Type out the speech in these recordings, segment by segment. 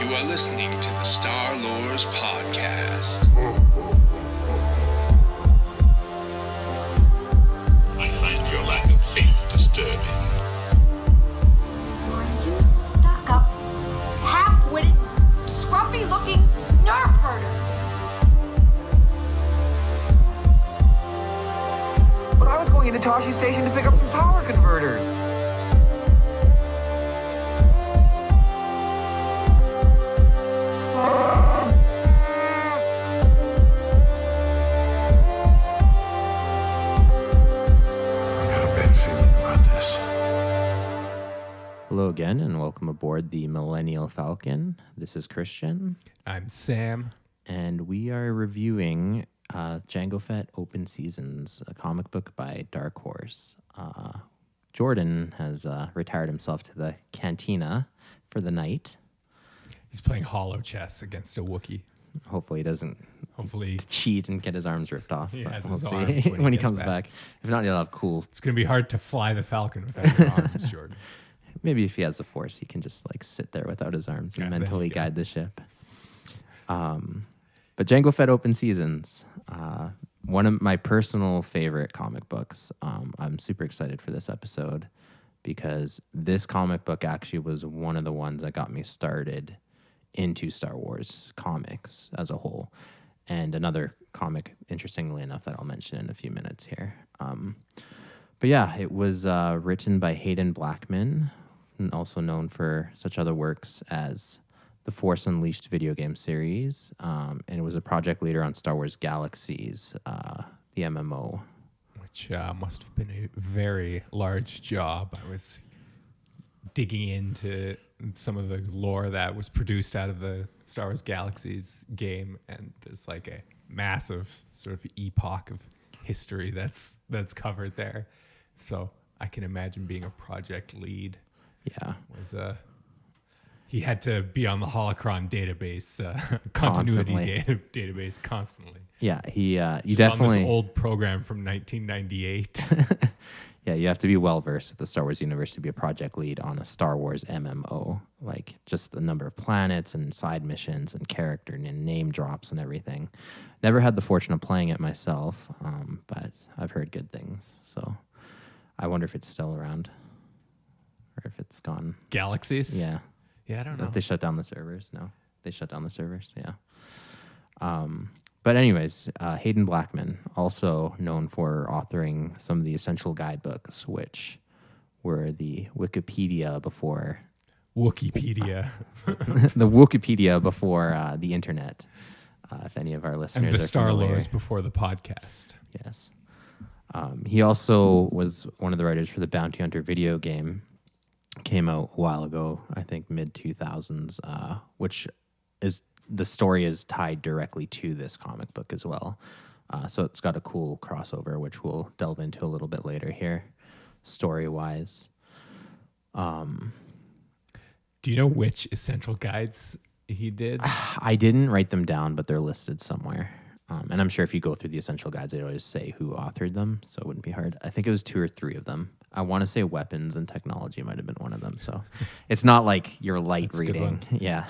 You are listening to the Star Lords Podcast. I find your lack of faith disturbing. Are you stuck-up, half-witted, scruffy-looking nerf herder? But I was going into Toshi Station to pick up some power converters. Hello again, and welcome aboard the Millennial Falcon. This is Christian, I'm Sam. and we are reviewing Jango Fett Open Seasons, a comic book by Dark Horse. Jordan has retired himself to the cantina for the night. He's playing hollow chess against a Wookiee. Hopefully he doesn't Hopefully, cheat and get his arms ripped off. He but has we'll his see arms when he gets comes back. If not, he'll have cool. it's going to be hard to fly the Falcon without your arms, Jordan. Maybe if he has the Force, he can just like sit there without his arms and Yeah, there mentally you go. guide the ship. But Jango Fett Open Seasons, one of my personal favorite comic books. I'm super excited for this episode because this comic book actually was one of the ones that got me started into Star Wars comics as a whole. And another comic, interestingly enough, that I'll mention in a few minutes here. But yeah, it was written by Hayden Blackman, and also known for such other works as the Force Unleashed video game series. And it was a project leader on Star Wars Galaxies, the MMO. Which must have been a very large job. I was digging into some of the lore that was produced out of the Star Wars Galaxies game, and there's like a massive sort of epoch of history that's covered there. So I can imagine being a project lead Yeah. was he had to be on the holocron database, continuity database constantly. Yeah, you On definitely... this old program from 1998. Yeah, you have to be well versed with the Star Wars universe to be a project lead on a Star Wars MMO. Like just the number of planets and side missions and character and name drops and everything. Never had the fortune of playing it myself, but I've heard good things. So I wonder if it's still around or if it's gone. Galaxies? Yeah. Yeah, I don't know. If they shut down the servers? No, they shut down the servers. Yeah. But anyways, Hayden Blackman, also known for authoring some of the essential guidebooks, which were the Wikipedia before Wikipedia. the Wikipedia before the internet. If any of our listeners And the are Star familiar. Lords before the podcast. Yes. He also was one of the writers for the Bounty Hunter video game. Came out a while ago, I think mid 2000s, which is the story is tied directly to this comic book as well. So it's got a cool crossover, which we'll delve into a little bit later here, story-wise. Do you know which essential guides he did? I didn't write them down, but they're listed somewhere. And I'm sure if you go through the essential guides, they always say who authored them, so it wouldn't be hard. I think it was 2 or 3 of them. I want to say weapons and technology might have been one of them. So it's not like your light That's a good reading. one. Yeah.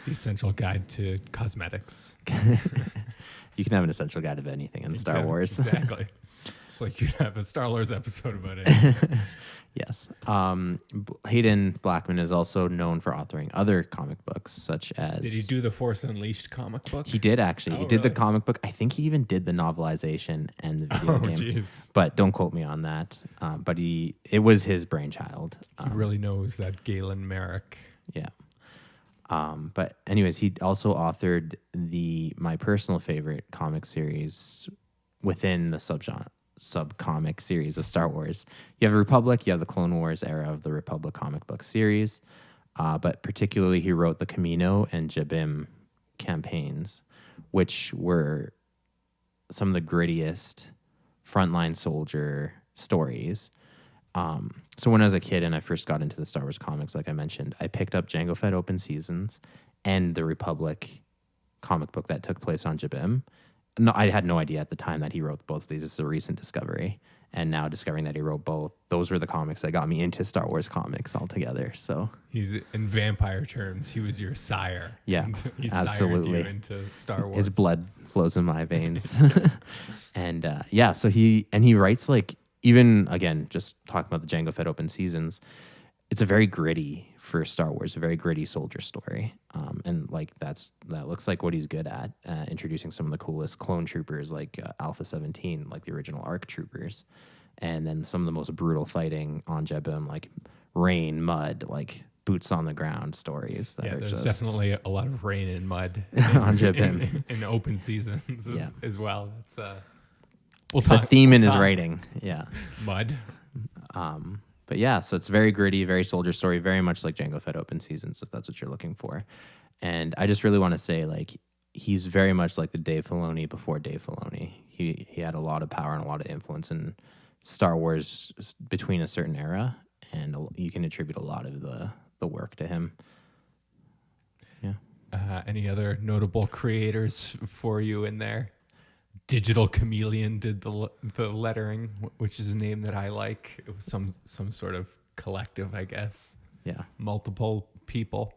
The essential guide to cosmetics. You can have an essential guide of anything in Star Wars. Exactly. It's like you'd have a Star Wars episode about it. Yes. Hayden Blackman is also known for authoring other comic books, such as... Did he do the Force Unleashed comic book? He did, actually. He Oh, did the really? comic book. I think he even did the novelization and the video game. Jeez. But don't quote me on that. But it was his brainchild. He really knows that Galen Merrick. Yeah. But anyways, he also authored my personal favorite comic series within the sub-comic series of Star Wars. You have Republic, you have the Clone Wars era of the Republic comic book series. But particularly he wrote the Camino and Jabim campaigns, which were some of the grittiest frontline soldier stories. So when I was a kid and I first got into the Star Wars comics, like I mentioned, I picked up Jango Fett Open Seasons and the Republic comic book that took place on Jabim. No, I had no idea at the time that he wrote both of these. It's a recent discovery. and now discovering that he wrote both. Those were the comics that got me into Star Wars comics altogether. So He's in vampire terms, he was your sire. Yeah, And he absolutely. sired you into Star Wars. his blood flows in my veins. And so he writes, like, even again, just talking about the Jango Fett open seasons, it's a very gritty for Star Wars, a very gritty soldier story. And like that looks like what he's good at, introducing some of the coolest clone troopers like Alpha 17, like the original ARC troopers. And then some of the most brutal fighting on Jebim, like rain, mud, like boots on the ground stories. That Yeah, are there's just definitely a lot of rain and mud on Jebim. in open seasons as well. It's It's a theme in his writing. Yeah. Mud. But yeah, so it's very gritty, very soldier story, very much like Jango Fett open seasons, if that's what you're looking for. And I just really want to say, like, he's very much like the Dave Filoni before Dave Filoni. He had a lot of power and a lot of influence in Star Wars between a certain era, and you can attribute a lot of the work to him. Yeah. Any other notable creators for you in there? Digital Chameleon did the lettering, which is a name that I like. It was some sort of collective, I guess. Yeah. Multiple people.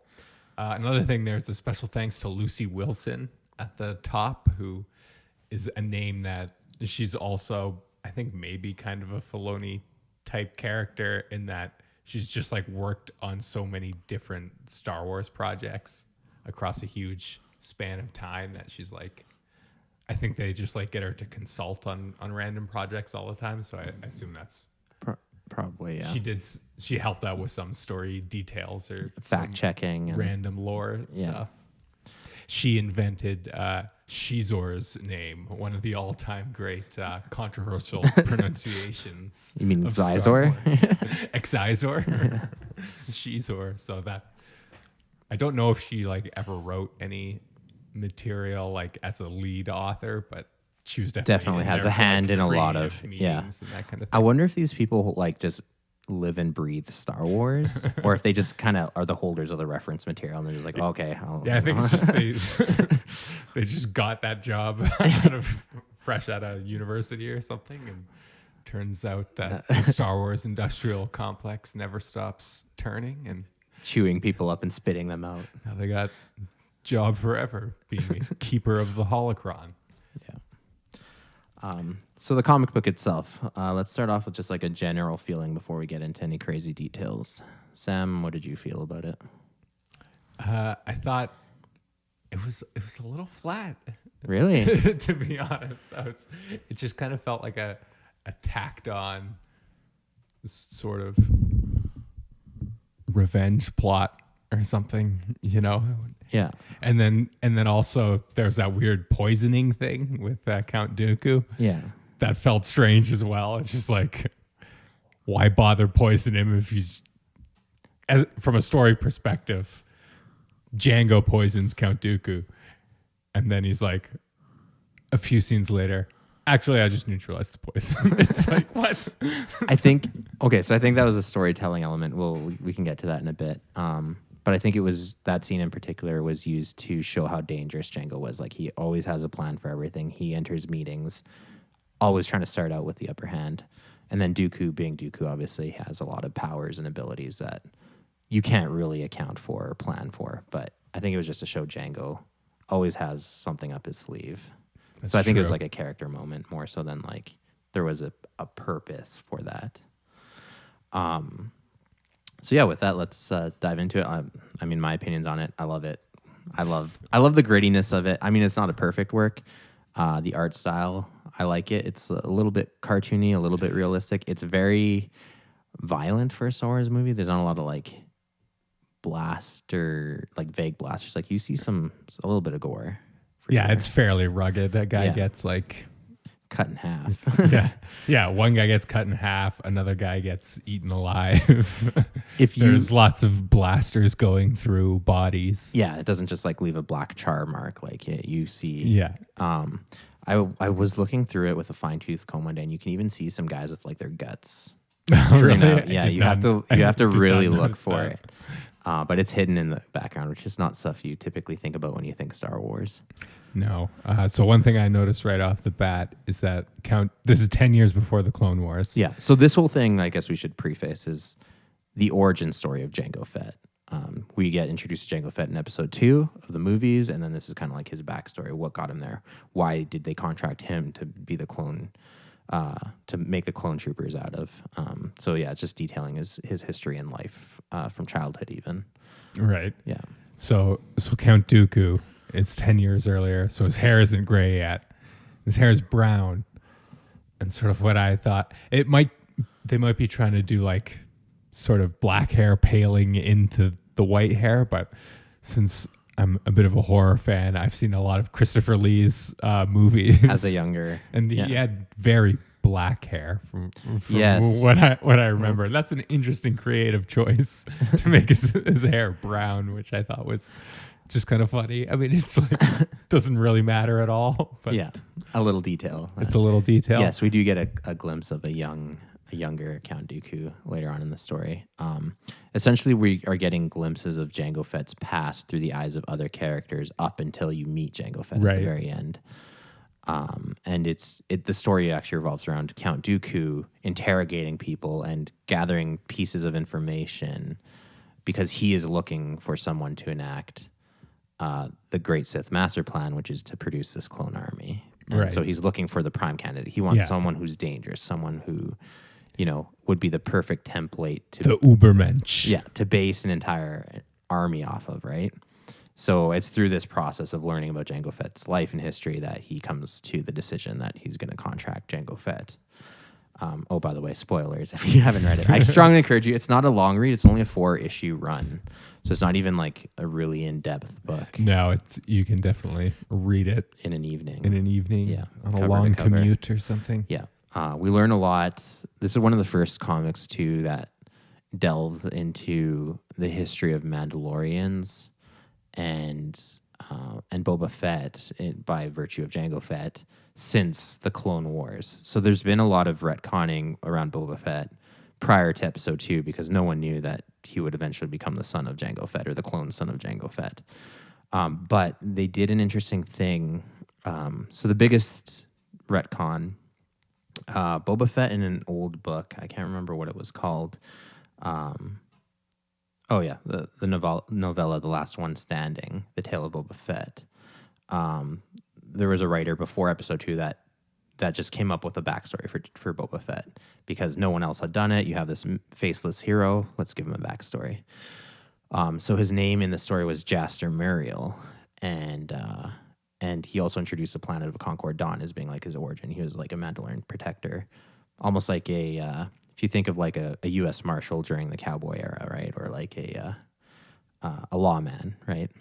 Another thing, there's a special thanks to Lucy Wilson at the top, who is a name that she's also, I think, maybe kind of a Filoni type character in that she's just like worked on so many different Star Wars projects across a huge span of time that she's like, I think they just like get her to consult on random projects all the time. So I assume that's probably, yeah. She helped out with some story details or fact checking and random lore stuff. She invented Shizor's name, one of the all-time great controversial pronunciations. You mean of Star Xizor? Wars. Xizor? Shizor. So that, I don't know if she like ever wrote any material like as a lead author, but she was definitely has there a for, hand like, in a lot of meetings and that kind of thing. I wonder if these people like just live and breathe Star Wars, or if they just kind of are the holders of the reference material and they're just like, okay, I think it's just they just got that job fresh out of university or something, and turns out that the Star Wars industrial complex never stops turning, and chewing people up and spitting them out. now they got job forever being a keeper of the holocron. Yeah. So the comic book itself, let's start off with just like a general feeling before we get into any crazy details. Sam, what did you feel about it? I thought it was a little flat. Really? To be honest, it just kind of felt like a tacked on sort of revenge plot or something, you know? Yeah. And then also there's that weird poisoning thing with Count Dooku. Yeah. That felt strange as well. It's just like, why bother poison him if he's, from a story perspective, Jango poisons Count Dooku. And then he's like, a few scenes later, actually, I just neutralized the poison. It's like, what? I think that was a storytelling element. We can get to that in a bit. But I think it was that scene in particular was used to show how dangerous Jango was. Like, he always has a plan for everything. He enters meetings, always trying to start out with the upper hand. And then Dooku, being Dooku, obviously has a lot of powers and abilities that you can't really account for or plan for. But I think it was just to show Jango always has something up his sleeve. So I think it was like a character moment more so than like there was a purpose for that. So yeah, with that, let's dive into it. I mean, my opinions on it. I love it. I love the grittiness of it. I mean, it's not a perfect work. The art style, I like it. It's a little bit cartoony, a little bit realistic. It's very violent for a Star Wars movie. There's not a lot of like vague blasters. Like you see a little bit of gore. Yeah, sure. It's fairly rugged. That guy gets like cut in half. yeah. One guy gets cut in half. Another guy gets eaten alive. There's lots of blasters going through bodies. Yeah, it doesn't just like leave a black char mark like you see. Yeah. I was looking through it with a fine-tooth comb one day, and you can even see some guys with like their guts. Really? Out. Yeah, you have to really look for it. but it's hidden in the background, which is not stuff you typically think about when you think Star Wars. No. So one thing I noticed right off the bat is that this is 10 years before the Clone Wars. Yeah. So this whole thing, I guess we should preface, is the origin story of Jango Fett. We get introduced to Jango Fett in episode 2 of the movies, and then this is kind of like his backstory. What got him there? Why did they contract him to be the clone, to make the clone troopers out of? So yeah, just detailing his history and life from childhood even. Right. Yeah. So Count Dooku, it's 10 years earlier, so his hair isn't gray yet. His hair is brown. And sort of what I thought, they might be trying to do like sort of black hair paling into the white hair, but since I'm a bit of a horror fan, I've seen a lot of Christopher Lee's movies As a younger. and he had very black hair from Yes. what I remember. That's an interesting creative choice to make his hair brown, which I thought was just kind of funny. I mean, it's like doesn't really matter at all, but Yeah. A little detail. it's a little detail. Yes, we do get a glimpse of a younger Count Dooku later on in the story. Essentially, we are getting glimpses of Jango Fett's past through the eyes of other characters up until you meet Jango Fett at Right. the very end. And the story actually revolves around Count Dooku interrogating people and gathering pieces of information because he is looking for someone to enact the Great Sith Master Plan, which is to produce this clone army. And Right. so he's looking for the prime candidate. He wants Yeah. someone who's dangerous, someone who, would be the perfect template to The Ubermensch. to base an entire army off of, right? So it's through this process of learning about Jango Fett's life and history that he comes to the decision that he's going to contract Jango Fett. By the way, spoilers if you haven't read it. I strongly encourage you. It's not a long read. It's only a 4-issue run. So it's not even like a really in-depth book No, you can definitely read it in an evening. Yeah, on cover a to long cover. commute or something. Yeah. We learn a lot. This is one of the first comics, too, that delves into the history of Mandalorians and Boba Fett by virtue of Jango Fett since the Clone Wars. So there's been a lot of retconning around Boba Fett prior to episode 2 because no one knew that he would eventually become the son of Jango Fett or the clone son of Jango Fett. But they did an interesting thing. So the biggest retcon, Boba Fett in an old book, I can't remember what it was called. The novella, The Last One Standing, The Tale of Boba Fett. There was a writer before episode 2 that just came up with a backstory for Boba Fett because no one else had done it. You have this faceless hero. Let's give him a backstory. So his name in the story was Jaster Muriel, and he also introduced the planet of Concord Dawn as being like his origin. He was like a Mandalorian protector, almost like if you think of like a U.S. Marshal during the cowboy era, right? Or like a lawman, right?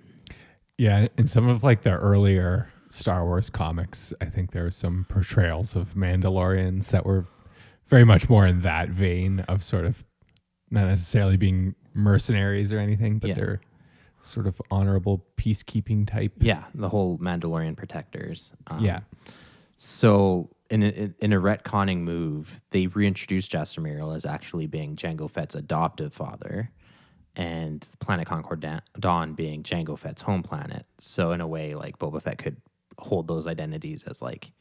Yeah, in some of like the earlier Star Wars comics, I think there were some portrayals of Mandalorians that were very much more in that vein of sort of not necessarily being mercenaries or anything, but they're sort of honorable peacekeeping type. Yeah, the whole Mandalorian protectors. So in a retconning move, they reintroduced Jaster Muriel as actually being Jango Fett's adoptive father, and planet Concord Dawn being Jango Fett's home planet. So in a way, like Boba Fett could hold those identities as like,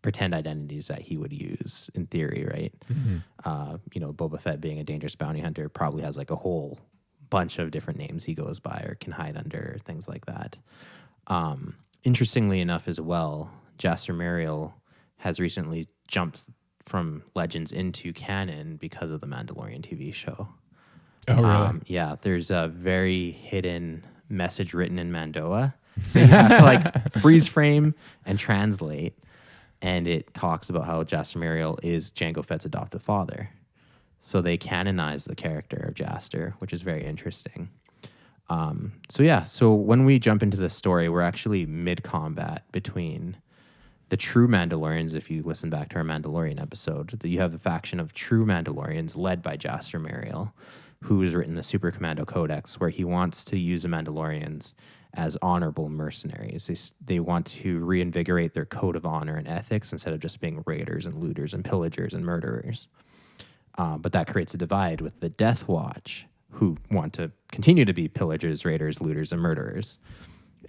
pretend identities that he would use in theory, right? Mm-hmm. Boba Fett being a dangerous bounty hunter probably has like a whole bunch of different names he goes by or can hide under, things like that. Interestingly enough as well, Jaster Muriel has recently jumped from Legends into canon because of the Mandalorian TV show. Oh, really? Yeah, there's a very hidden message written in Mandoa. So you have to like freeze frame and translate. And it talks about how Jaster Muriel is Jango Fett's adoptive father. So they canonize the character of Jaster, which is very interesting. So when we jump into this story, we're actually mid-combat between the true Mandalorians. If you listen back to our Mandalorian episode, you have the faction of true Mandalorians led by Jaster Muriel, who has written the Super Commando Codex, where he wants to use the Mandalorians as honorable mercenaries. They want to reinvigorate their code of honor and ethics instead of just being raiders and looters and pillagers and murderers. But that creates a divide with the Death Watch, who want to continue to be pillagers, raiders, looters, and murderers,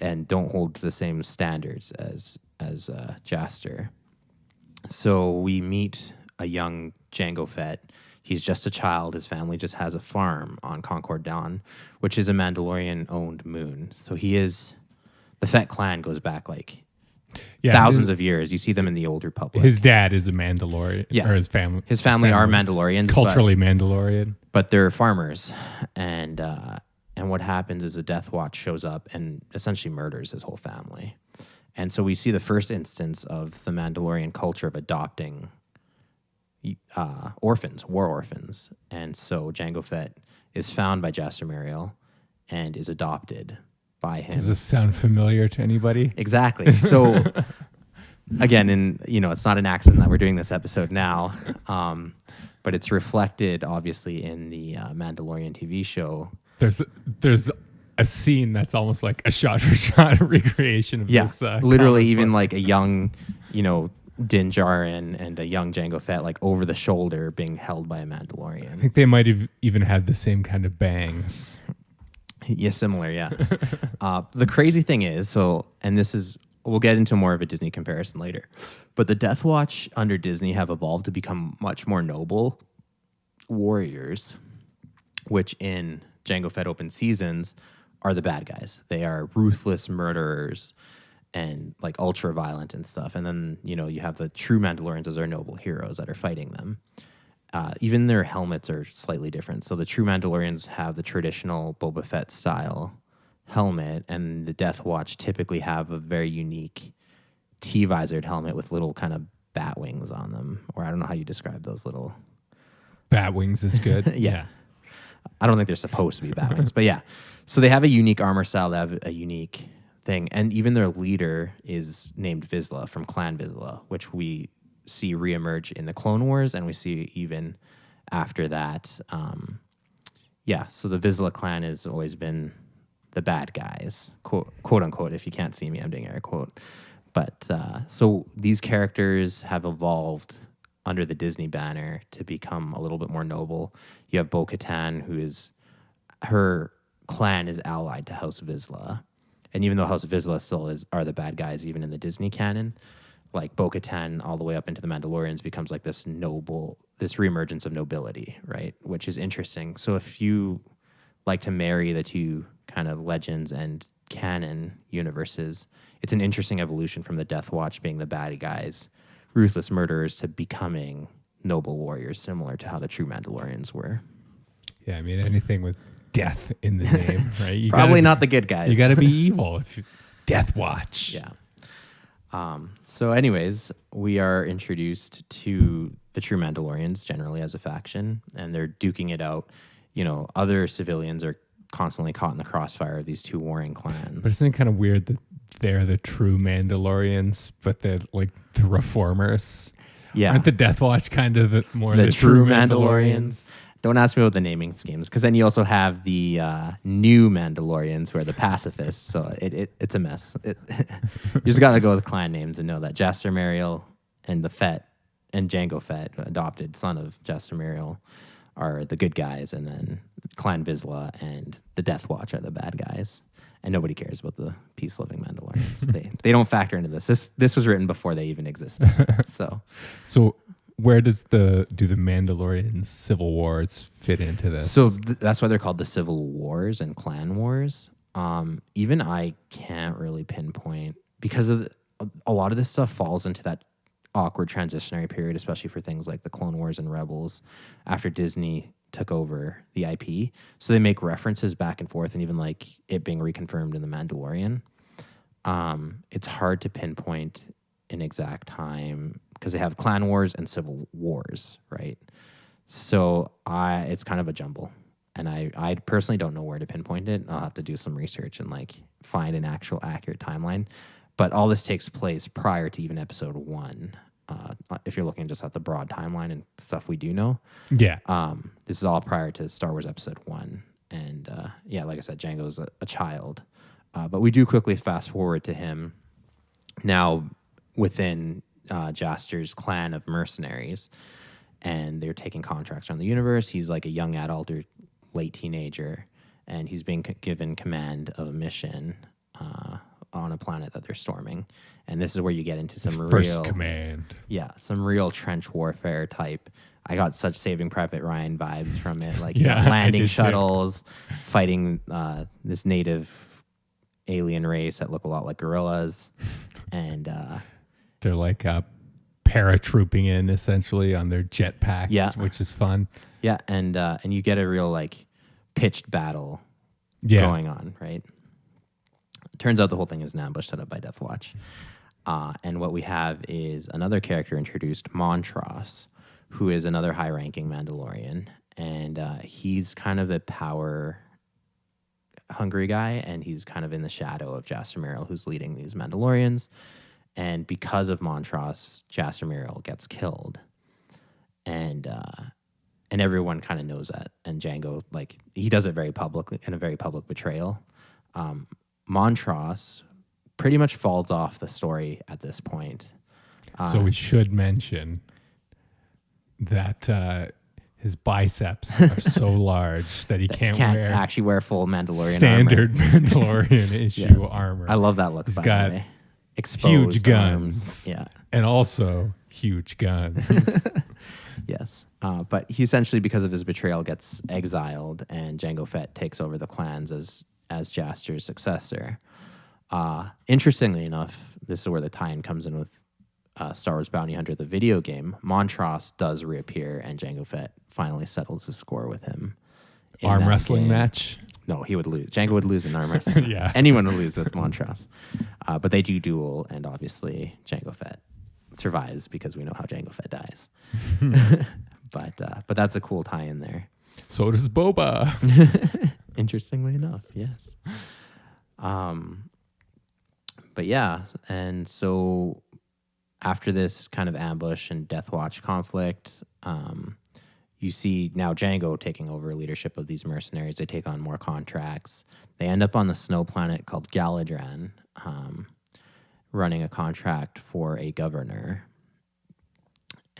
and don't hold to the same standards as Jaster. So we meet a young Jango Fett. He's just a child. His family just has a farm on Concord Dawn, which is a Mandalorian-owned moon. So the Fett clan goes back like thousands of years. You see them in the Old Republic. His dad is a Mandalorian. Yeah. Or his family. His family are Mandalorians. Culturally Mandalorian. But they're farmers. And what happens is the Death Watch shows up and essentially murders his whole family. And so we see the first instance of the Mandalorian culture of adopting war orphans. And so Jango Fett is found by Jaster Mariel and is adopted by him. Does this sound familiar to anybody? Exactly. So again, it's not an accident that we're doing this episode now, but it's reflected obviously in the Mandalorian TV show. There's a scene that's almost like a shot-for-shot recreation of this. Literally, even like a young, Din Djarin and a young Jango Fett, like over the shoulder, being held by a Mandalorian. I think they might have even had the same kind of bangs. Yeah, similar. Yeah. The crazy thing is, we'll get into more of a Disney comparison later, but the Death Watch under Disney have evolved to become much more noble warriors, which in Jango Fett Open Seasons are the bad guys. They are ruthless murderers and like ultra violent and stuff. And then, you have the true Mandalorians as our noble heroes that are fighting them. Even their helmets are slightly different. So the true Mandalorians have the traditional Boba Fett style helmet, and the Death Watch typically have a very unique T-visored helmet with little kind of bat wings on them. Or I don't know how you describe those little... Bat wings is good. Yeah. I don't think they're supposed to be bat wings, but yeah. So they have a unique armor style. They have a unique thing. And even their leader is named Vizsla from Clan Vizsla, which we see reemerge in the Clone Wars, and we see even after that. So the Vizsla clan has always been the bad guys, quote unquote. If you can't see me, I'm doing air quote. But so these characters have evolved under the Disney banner to become a little bit more noble. You have Bo-Katan, her clan is allied to House Vizsla. And even though House Vizsla still are the bad guys, even in the Disney canon, like Bo-Katan all the way up into the Mandalorians becomes like this reemergence of nobility, right? Which is interesting. So if you like to marry the two kind of legends and canon universes, it's an interesting evolution from the Death Watch being the bad guys, ruthless murderers, to becoming noble warriors, similar to how the true Mandalorians were. Yeah, I mean, anything with death in the name, right? You Probably not the good guys. You got to be evil if you Death Watch. Yeah. So anyways, we are introduced to the true Mandalorians generally as a faction, and they're duking it out. Other civilians are constantly caught in the crossfire of these two warring clans. But isn't it kind of weird that they're the true Mandalorians, but they're like the reformers? Yeah. Aren't the Death Watch kind of the true Mandalorians? Don't ask me about the naming schemes, because then you also have the new Mandalorians who are the pacifists. So it's a mess. You just got to go with clan names and know that Jaster Mariel and the Fett and Jango Fett, adopted son of Jaster Mariel, are the good guys, and then Clan Vizsla and the Death Watch are the bad guys. And nobody cares about the peace-loving Mandalorians. they don't factor into this. This was written before they even existed. So where do the Mandalorian civil wars fit into this? So that's why they're called the Civil Wars and Clan Wars. Even I can't really pinpoint, because of a lot of this stuff falls into that awkward transitionary period, especially for things like the Clone Wars and Rebels after Disney took over the IP. So they make references back and forth, and even like it being reconfirmed in The Mandalorian. It's hard to pinpoint an exact time because they have Clan Wars and Civil Wars, right? So it's kind of a jumble. And I personally don't know where to pinpoint it. I'll have to do some research and like find an actual accurate timeline. But all this takes place prior to even episode 1. If you're looking just at the broad timeline and stuff we do know. Yeah. This is all prior to Star Wars episode 1. And like I said, Jango's a child. But we do quickly fast forward to him now within Jaster's clan of mercenaries. And they're taking contracts around the universe. He's like a young adult or late teenager, and he's being given command of a mission on a planet that they're storming. And this is where you get into some First command. Yeah, some real trench warfare type. I got such Saving Private Ryan vibes from it, like Yeah, landing I did too. shuttles, fighting this native alien race that look a lot like gorillas, and They're like paratrooping in essentially on their jetpacks, Yeah. which is fun. yeah, and you get a real like pitched battle Yeah. going on, right? Turns out the whole thing is an ambush set up by Death Watch. And what we have is another character introduced, Montross, who is another high-ranking Mandalorian. And he's kind of a power-hungry guy, and he's kind of in the shadow of Jaster who's leading these Mandalorians. And because of Montross, Jaster gets killed. And everyone kind of knows that. And Jango, like, he does it very publicly, in a very public betrayal. Montross pretty much falls off the story at this point. So we should mention that his biceps are so large that he can't wear actually wear full Mandalorian standard armor. Mandalorian issue armor. I love that look. He's by got the way. Exposed huge guns. arms. Yeah. And also huge guns. Yes. But he essentially, because of his betrayal, gets exiled, and Jango Fett takes over the clans as Jaster's successor. Interestingly enough, this is where the tie-in comes in with Star Wars Bounty Hunter, the video game. Montross does reappear, and Jango Fett finally settles his score with him. in Arm that wrestling game. match. No, he would lose. Jango would lose in arm wrestling. Yeah. Anyone would lose with Montross. But they do duel, and obviously Jango Fett survives because we know how Jango Fett dies. But that's a cool tie-in there. So does Boba. Interestingly enough, yes. But yeah, and so after this kind of ambush and Death Watch conflict, you see now Jango taking over leadership of these mercenaries. They take on more contracts. They end up on the snow planet called Galadran, running a contract for a governor.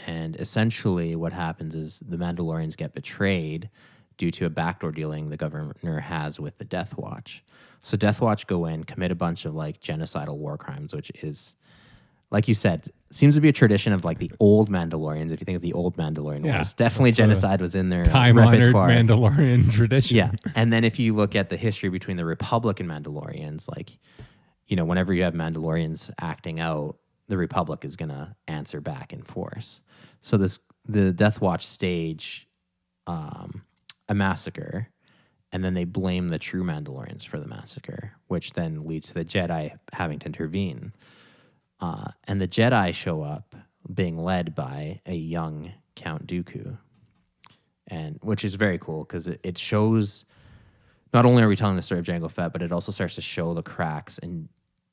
And essentially what happens is the Mandalorians get betrayed due to a backdoor dealing the governor has with the Death Watch. So Death Watch go in, commit a bunch of like genocidal war crimes, which is, like you said, seems to be a tradition of like the old Mandalorians. If you think of the old Mandalorian wars, definitely genocide was in their Time-honored repertoire. Mandalorian tradition. Yeah. And then if you look at the history between the Republic and Mandalorians, like, you know, whenever you have Mandalorians acting out, the Republic is going to answer back in force. So the Death Watch stage a massacre, and then they blame the true Mandalorians for the massacre, which then leads to the Jedi having to intervene. And the Jedi show up being led by a young Count Dooku, and which is very cool because it shows not only are we telling the story of Jango Fett, but it also starts to show the cracks in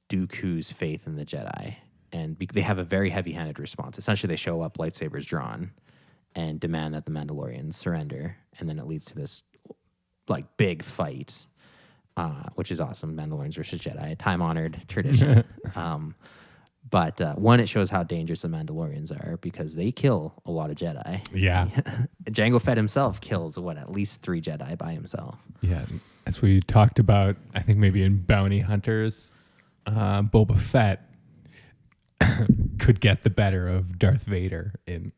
Dooku's faith in the Jedi. And they have a very heavy-handed response. Essentially, they show up, lightsabers drawn, and demand that the Mandalorians surrender. And then it leads to this like big fight, which is awesome. Mandalorians versus Jedi, a time-honored tradition. But one, it shows how dangerous the Mandalorians are because they kill a lot of Jedi. Yeah. Jango Fett himself kills, at least 3 Jedi by himself. Yeah. As we talked about, I think maybe in Bounty Hunters, Boba Fett could get the better of Darth Vader in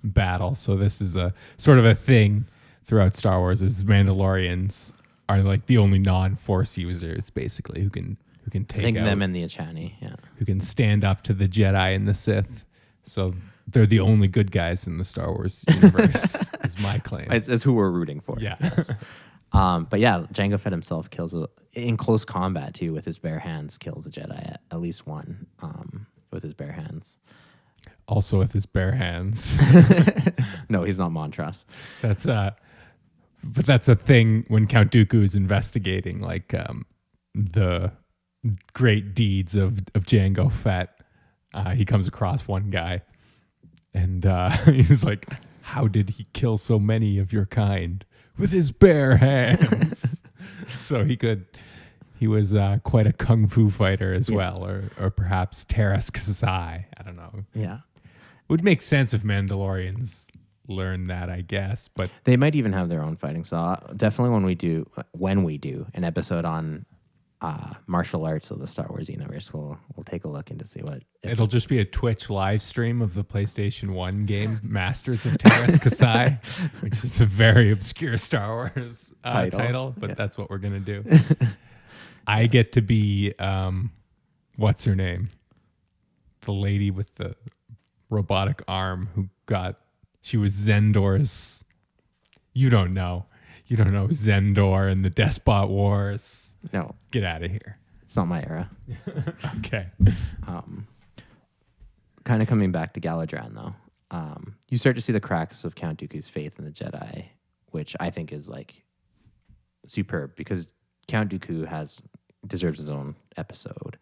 battle. So this is a sort of a thing throughout Star Wars is Mandalorians are like the only non-Force users basically who can take I think out them and the Achani, yeah. who can stand up to the Jedi and the Sith. So they're the only good guys in the Star Wars universe, is my claim. It's who we're rooting for. Yeah. Yes. But yeah, Jango Fett himself kills in close combat too with his bare hands, kills a Jedi at least one with his bare hands. Also with his bare hands. No, he's not Montross. But that's a thing when Count Dooku is investigating like the great deeds of Jango Fett. He comes across one guy and he's like, how did he kill so many of your kind? With his bare hands. So he was quite a kung fu fighter as well, or perhaps Teras Kasai. I don't know. Yeah. It would make sense if Mandalorians learn that, I guess. But They might even have their own fighting style. Definitely when we do an episode on martial arts of the Star Wars universe, we'll take a look into see what. it'll just be a Twitch live stream of the PlayStation 1 game Masters of Terras Kasai, which is a very obscure Star Wars title, but that's what we're going to do. I get to be, what's her name? The lady with the robotic arm she was Zendor's. You don't know Zendor and the Despot Wars. No, Get out of here. it's not my era. Okay. Kind of coming back to Galadran though, you start to see the cracks of Count Dooku's faith in the Jedi, which I think is like superb because Count Dooku deserves his own episode,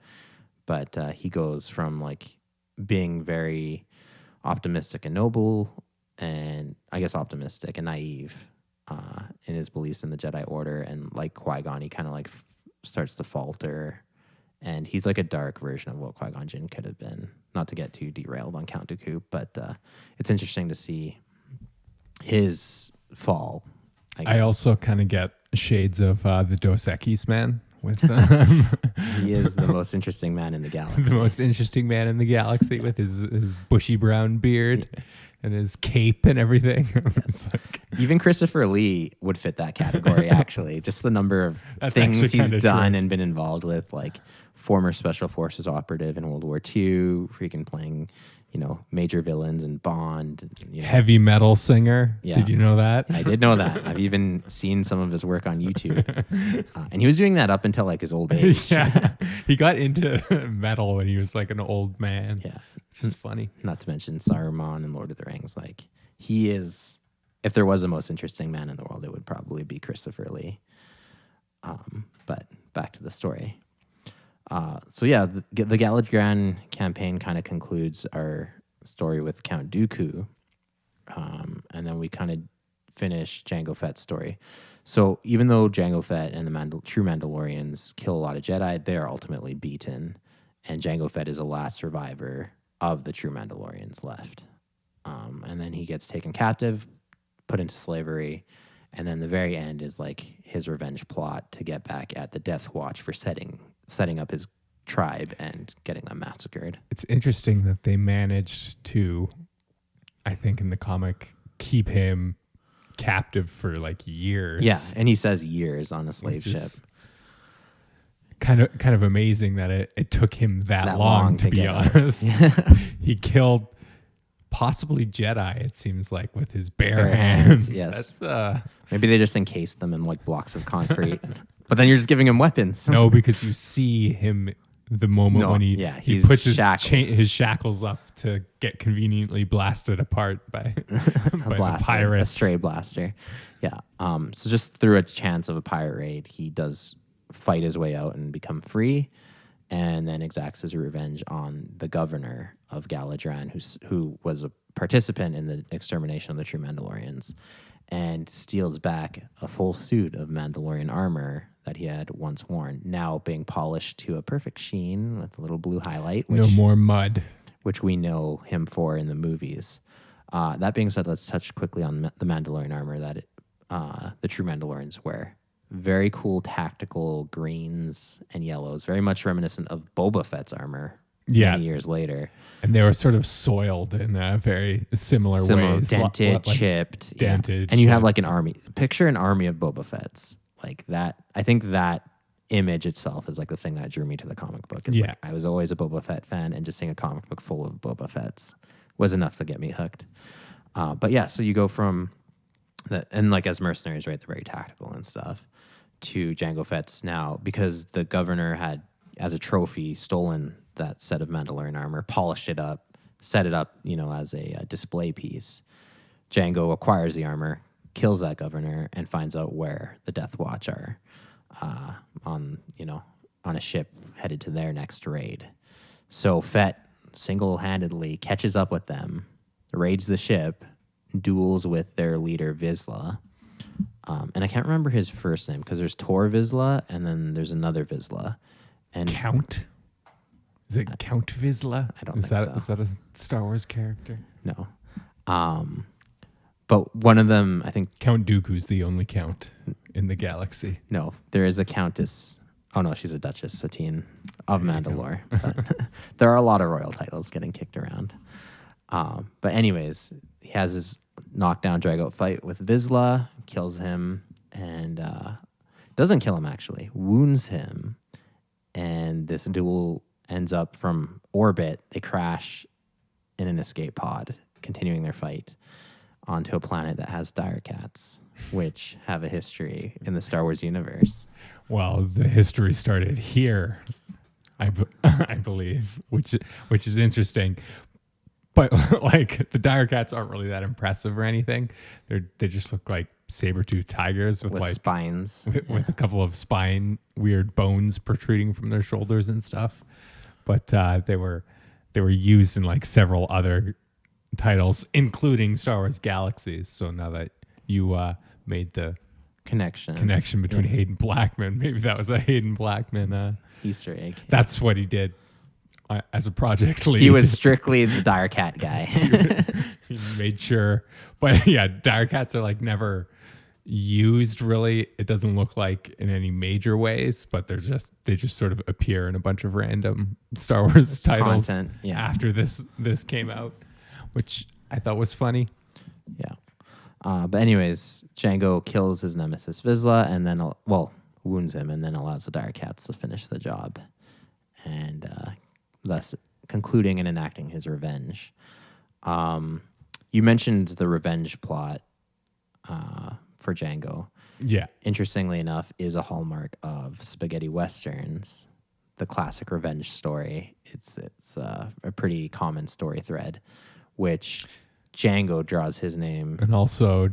but he goes from like being very optimistic and noble, and I guess optimistic and naive in his beliefs in the Jedi Order, and like Qui-Gon, he kind of like starts to falter, and he's like a dark version of what Qui-Gon Jinn could have been. Not to get too derailed on Count Dooku, but it's interesting to see his fall. I also kind of get shades of the Dos Equis man with He is the most interesting man in the galaxy. the most interesting man in the galaxy with his bushy brown beard and his cape and everything. It's like, Even Christopher Lee would fit that category, actually. Just the number of That's things actually he's kinda done true. and been involved with, like former Special Forces operative in World War II, freaking playing, major villains in Bond. heavy metal singer. Yeah. Did you know that? I did know that. I've even seen some of his work on YouTube. And he was doing that up until like his old age. Yeah. He got into metal when he was like an old man. Yeah. Which is funny. Not to mention Saruman and Lord of the Rings. Like, he is, if there was the most interesting man in the world, it would probably be Christopher Lee. But back to the story. So yeah, the Galadran campaign kind of concludes our story with Count Dooku. And then we kind of finish Jango Fett's story. So even though Jango Fett and the true Mandalorians kill a lot of Jedi, they are ultimately beaten. And Jango Fett is the last survivor of the true Mandalorians left. And then he gets taken captive, put into slavery. And then the very end is like his revenge plot to get back at the Death Watch for setting up his tribe and getting them massacred. It's interesting that they managed to, I think in the comic, keep him captive for like years. Yeah, and he says years on a slave Which ship. is kind of amazing that it took him that long to be get out. honest. He killed possibly Jedi, it seems like, with his bare hands. Yes. That's Maybe they just encased them in like blocks of concrete. But then you're just giving him weapons. no, because you see him the moment when he he's puts his shackled. his shackles up to get conveniently blasted apart by, by the A pirates. stray blaster. Yeah. So just through a chance of a pirate raid, he does fight his way out and become free, and then exacts his revenge on the governor of Galadran, who was a participant in the extermination of the true Mandalorians, and steals back a full suit of Mandalorian armor that he had once worn, now being polished to a perfect sheen with a little blue highlight. No more mud. Which we know him for in the movies. That being said, let's touch quickly on the Mandalorian armor that the true Mandalorians wear. Very cool tactical greens and yellows, very much reminiscent of Boba Fett's armor many years later. And they were sort of soiled in a very similar ways. Dented, chipped. Dented, And you have chipped. like an army. Picture an army of Boba Fett's. Like that. I think that image itself is like the thing that drew me to the comic book. It's like, I was always a Boba Fett fan, and just seeing a comic book full of Boba Fett's was enough to get me hooked. But yeah, so you go from that, and like as mercenaries, right, they're very tactical and stuff, to Jango Fett's now, because the governor had, as a trophy, stolen that set of Mandalorian armor, polished it up, set it up, as a display piece. Jango acquires the armor, kills that governor, and finds out where the Death Watch are on a ship headed to their next raid. So Fett single-handedly catches up with them, raids the ship, duels with their leader Vizsla. And I can't remember his first name because there's Tor Vizsla and then there's another Vizsla. And Count? Is it Count Vizsla? I don't think so. Is that a Star Wars character? No. But one of them, I think, Count Dooku's the only count in the galaxy. no, there is a Countess. Oh no, she's a Duchess Satine of Mandalore. But there are a lot of royal titles getting kicked around. But anyways, he has his knockdown, drag out fight with Vizsla, kills him, and doesn't kill him actually, wounds him, and this duel ends up from orbit. They crash in an escape pod, continuing their fight onto a planet that has dire cats, which have a history in the Star Wars universe. Well, the history started here, I believe, which is interesting. But like the dire cats aren't really that impressive or anything. They just look like saber-toothed tigers with like spines, with a couple of weird bones protruding from their shoulders and stuff. But they were used in like several other titles, including Star Wars Galaxies. So now that you made the connection between Hayden Blackman, maybe that was a Hayden Blackman Easter egg. That's what he did as a project lead. He was strictly the dire cat guy. He made sure. But yeah, dire cats are like never used really. It doesn't look like in any major ways, but they just sort of appear in a bunch of random Star Wars titles content, yeah. after this came out, which I thought was funny. Yeah. But anyways, Jango kills his nemesis Vizsla and then, wounds him and then allows the dire cats to finish the job. And thus concluding and enacting his revenge. You mentioned the revenge plot for Jango. Yeah. Interestingly enough, is a hallmark of spaghetti westerns, the classic revenge story. It's a pretty common story thread, which Jango draws his name. And also,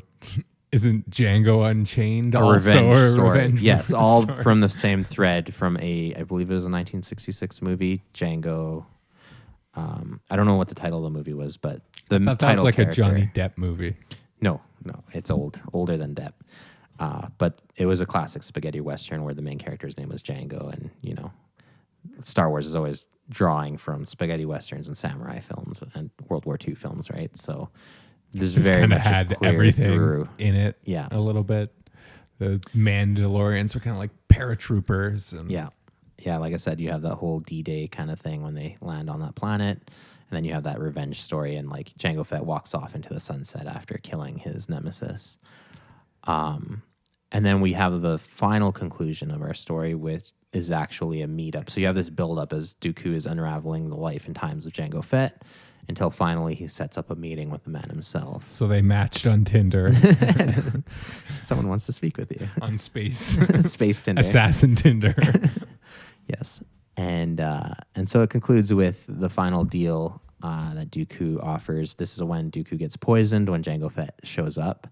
isn't Django Unchained A also revenge a story? revenge Yes, all story? from the same thread from I believe it was a 1966 movie, Django. I don't know what the title of the movie was, but the That title was like character, a Johnny Depp movie. No, it's older than Depp. But it was a classic spaghetti western where the main character's name was Django, and Star Wars is always drawing from spaghetti westerns and samurai films and World War II films, right? So there's It's very kind of much a had clear everything through. in it. Yeah. A little bit. The Mandalorians were kind of like paratroopers. And Yeah, like I said, you have that whole D-Day kind of thing when they land on that planet. And then you have that revenge story, and like Jango Fett walks off into the sunset after killing his nemesis. And then we have the final conclusion of our story, which is actually a meetup. So you have this build-up as Dooku is unraveling the life and times of Jango Fett until finally he sets up a meeting with the man himself. So they matched on Tinder. Someone wants to speak with you. On Space Tinder. Assassin Tinder. Yes. And so it concludes with the final deal that Dooku offers. This is when Dooku gets poisoned when Jango Fett shows up.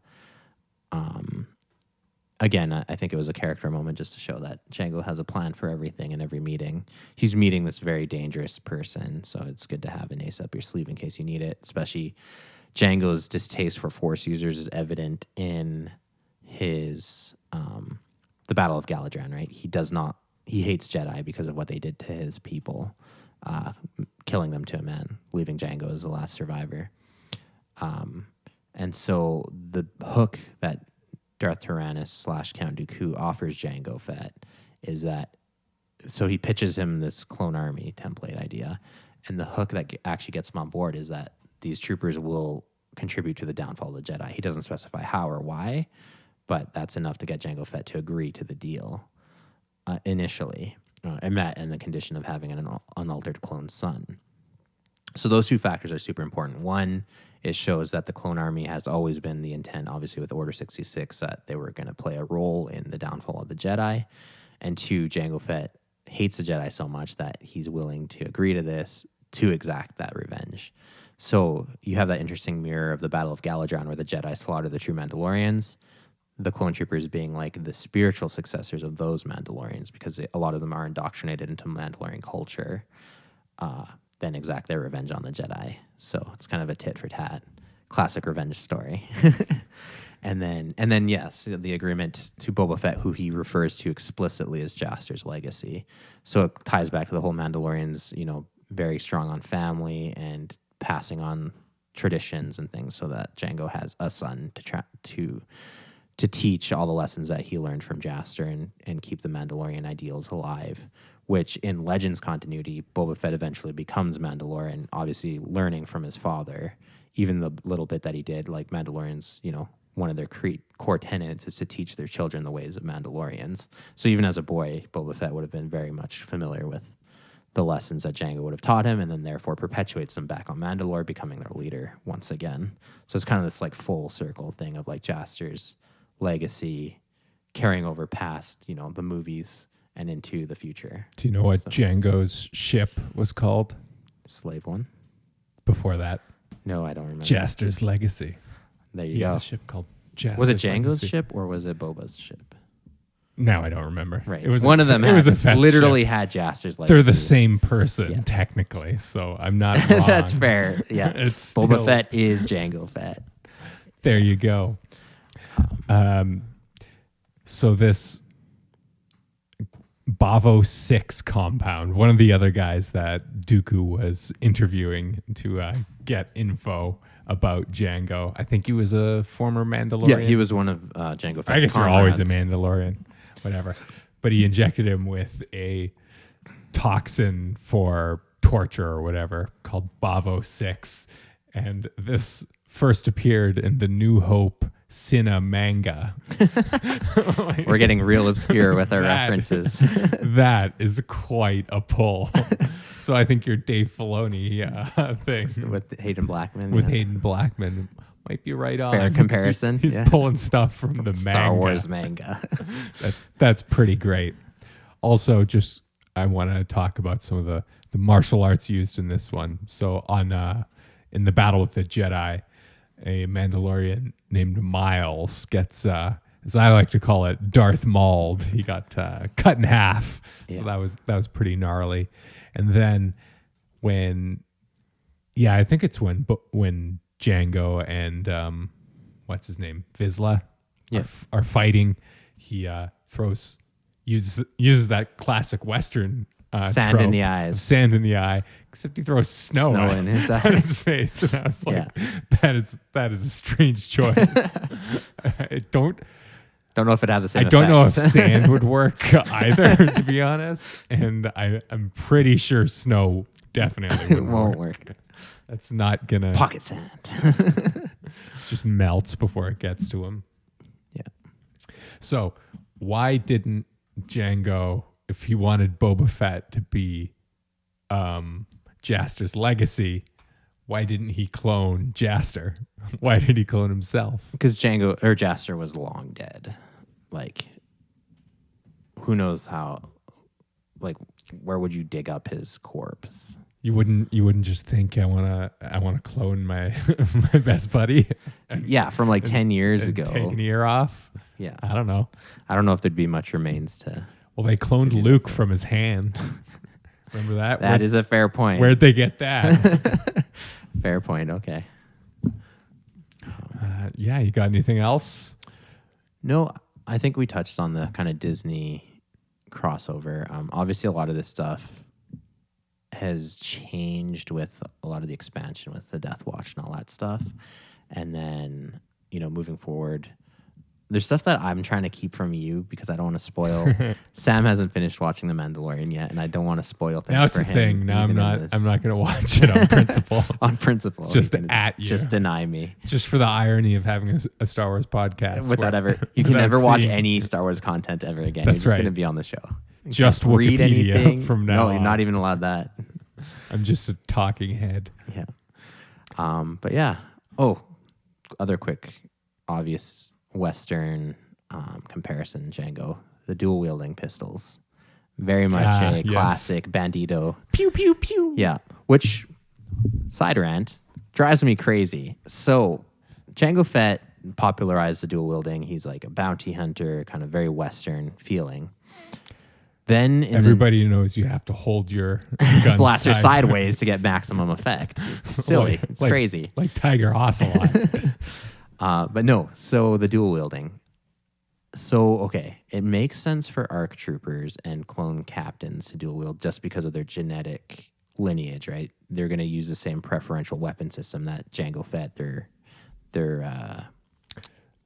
Again, I think it was a character moment just to show that Jango has a plan for everything in every meeting. He's meeting this very dangerous person, so it's good to have an ace up your sleeve in case you need it. Especially Jango's distaste for Force users is evident in his the Battle of Galadran, right? He hates Jedi because of what they did to his people, killing them to a man, leaving Jango as the last survivor. And so the hook that Darth Tyrannus / Count Dooku offers Jango Fett is that, so he pitches him this clone army template idea, and the hook that actually gets him on board is that these troopers will contribute to the downfall of the Jedi. He doesn't specify how or why, but that's enough to get Jango Fett to agree to the deal initially, and that and the condition of having an unaltered clone son. So those two factors are super important. One, it shows that the clone army has always been the intent, obviously with Order 66, that they were going to play a role in the downfall of the Jedi. And two, Jango Fett hates the Jedi so much that he's willing to agree to this to exact that revenge. So you have that interesting mirror of the Battle of Galadran where the Jedi slaughter the true Mandalorians, the clone troopers being like the spiritual successors of those Mandalorians because a lot of them are indoctrinated into Mandalorian culture, then exact their revenge on the Jedi. So it's kind of a tit for tat, classic revenge story. and then yes, the agreement to Boba Fett, who he refers to explicitly as Jaster's legacy. So it ties back to the whole Mandalorians, very strong on family and passing on traditions and things, so that Jango has a son to teach all the lessons that he learned from Jaster and keep the Mandalorian ideals alive, which in Legends continuity, Boba Fett eventually becomes Mandalorian, obviously learning from his father, even the little bit that he did. Like Mandalorians, one of their core tenets is to teach their children the ways of Mandalorians. So even as a boy, Boba Fett would have been very much familiar with the lessons that Jango would have taught him, and then therefore perpetuates them back on Mandalore, becoming their leader once again. So it's kind of this like full circle thing of like Jaster's legacy carrying over past, the movies and into the future. Do you know what Jango's ship was called? Slave One. Before that? No, I don't remember. Jaster's Legacy. There you He go. had a ship called Jaster's Was it Jango's Legacy. ship or was it Boba's ship? No, I don't remember. Right. It was one of them. It was a Fett literally ship. had Jaster's legacy. They're the same person, Yes. technically, so I'm not wrong. That's fair. Yeah. It's Boba still- Fett is Jango Fett. There you go. So this Bavo 6 compound, one of the other guys that Dooku was interviewing to get info about Jango. I think he was a former Mandalorian. Yeah, he was one of Jango Fett's I guess you're always a comrades. Mandalorian, whatever. But he injected him with a toxin for torture or whatever called Bavo 6. And this first appeared in the New Hope Cinna manga. We're getting real obscure with our That- references. That is quite a pull. So I think your Dave Filoni thing with Hayden Blackman. with yeah. Hayden Blackman might be right on. Fair comparison, He's yeah. pulling stuff from the Star manga. Wars manga. That's pretty great. Also, just I want to talk about some of the martial arts used in this one. So in the Battle with the Jedi, a Mandalorian named Miles gets, as I like to call it, Darth Mauled. He got cut in half. So Yeah. that was pretty gnarly. And then I think it's when Jango and what's his name, Vizsla, are fighting. He uses that classic Western Sand in trope the of eyes. sand in the eye. Except he throws snow in his on his eyes. face, and I was like, Yeah. that is a strange choice. I don't Don't know if it had the same I don't know if effect. sand would work either, to be honest. And I'm pretty sure snow definitely It won't work. That's not gonna Pocket sand. just melts before it gets to him. Yeah. So why didn't Jango, if he wanted Boba Fett to be Jaster's legacy, why didn't he clone Jaster? Why did he clone himself? Because Jango or Jaster was long dead. Like, who knows how? Like, where would you dig up his corpse? You wouldn't just think I wanna clone my my best buddy. Yeah, from like 10 years and ago. take an ear off. Yeah, I don't know. I don't know if there'd be much remains to. Well, they cloned Luke from his hand. Remember that? That is a fair point. Where'd they get that? Fair point. Okay. Yeah, you got anything else? No, I think we touched on the kind of Disney crossover. Obviously, a lot of this stuff has changed with a lot of the expansion with the Death Watch and all that stuff. And then, moving forward, there's stuff that I'm trying to keep from you because I don't want to spoil. Sam hasn't finished watching The Mandalorian yet, and I don't want to spoil things Now it's for a him. thing. Now I'm even in not. this. I'm not going to watch it on principle. On principle. Just He's gonna at you. Just deny me. Just for the irony of having a Star Wars podcast. Without where- ever, you can without never watch seeing- any Star Wars content ever again. That's You're just right. going to be on the show. You Just can't read Wikipedia anything. from now No, you're on. not even allowed that. I'm just a talking head. Yeah. But yeah. Oh, other quick, obvious Western comparison, Jango. The dual wielding pistols. Very much a yes. classic bandito. Pew pew pew. Yeah. Which, side rant, drives me crazy. So, Jango Fett popularized the dual wielding. He's like a bounty hunter, kind of very Western feeling. Then in the Everybody knows you have to hold your gun blaster sideways to get maximum effect. It's silly. Like- It's like- crazy. Like Tiger Ocelot. But no, so the dual wielding. So, okay, it makes sense for ARC troopers and clone captains to dual wield just because of their genetic lineage, right? They're going to use the same preferential weapon system that Jango Fett, their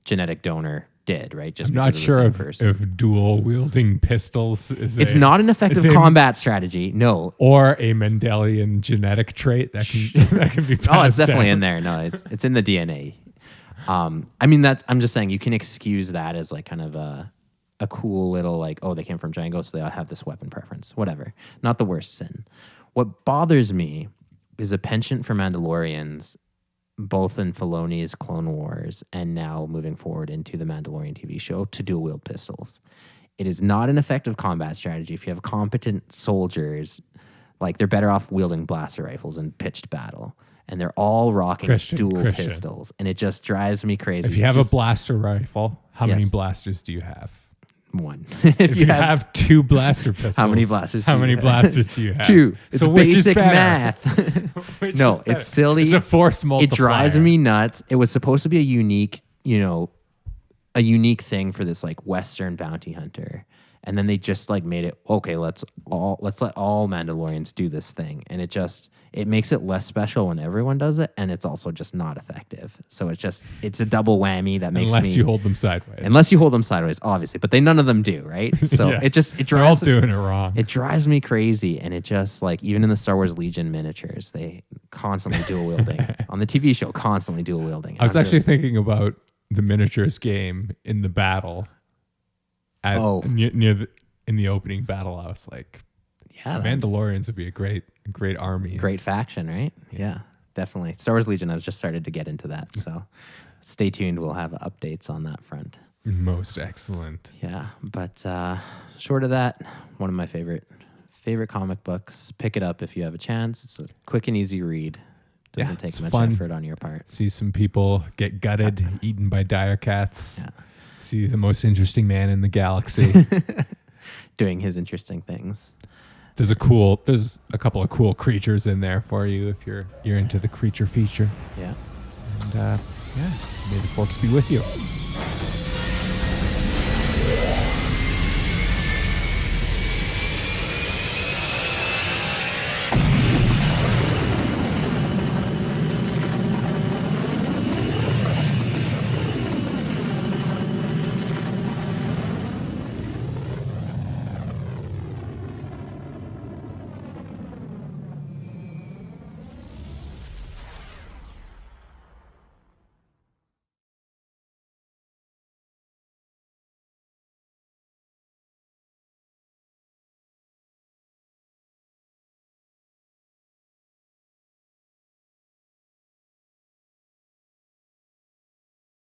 genetic donor, did, right? Just I'm not because of sure the same person. if dual wielding pistols is It's not an effective combat strategy. No. or a Mendelian genetic trait that can that can be passed Oh, it's definitely down. in there. No, it's in the DNA. I mean, I'm just saying you can excuse that as like kind of a cool little like, oh, they came from Jango, so they all have this weapon preference. Whatever. Not the worst sin. What bothers me is a penchant for Mandalorians, both in Filoni's Clone Wars and now moving forward into the Mandalorian TV show, to dual wield pistols. It is not an effective combat strategy. If you have competent soldiers, like they're better off wielding blaster rifles in pitched battle. And they're all rocking dual pistols. And it just drives me crazy. If you have a blaster rifle, how many blasters do you have? One. If you have 2 blaster pistols, How many blasters How do you many have? blasters do you have? 2. It's So which is basic better? math. Which No, is better? it's silly. It's a force multiplier. It drives me nuts. It was supposed to be a unique, a unique thing for this like Western bounty hunter. And then they just like made it, okay, let's let all Mandalorians do this thing. And it makes it less special when everyone does it, and it's also just not effective. So it's a double whammy that makes Unless you hold them sideways. Unless you hold them sideways, obviously. But none of them do, right? So Yeah. it They're all drives doing it wrong. it drives me crazy, and it just like even in the Star Wars Legion miniatures, they constantly dual wielding. On the TV show, constantly dual wielding. I was actually thinking about the miniatures game in the battle. In the opening battle, I was like, yeah, Mandalorians would be a great army. great faction, right? Yeah, definitely. Star Wars Legion, I've just started to get into that, so stay tuned. We'll have updates on that front. Most excellent. Yeah, but short of that, one of my favorite comic books. Pick it up if you have a chance. It's a quick and easy read. Doesn't take it's much fun. effort on your part. See some people get gutted, eaten by dire cats. Yeah. See the most interesting man in the galaxy. Doing his interesting things. There's a couple of cool creatures in there for you if you're into the creature feature. Yeah. And may the forks be with you.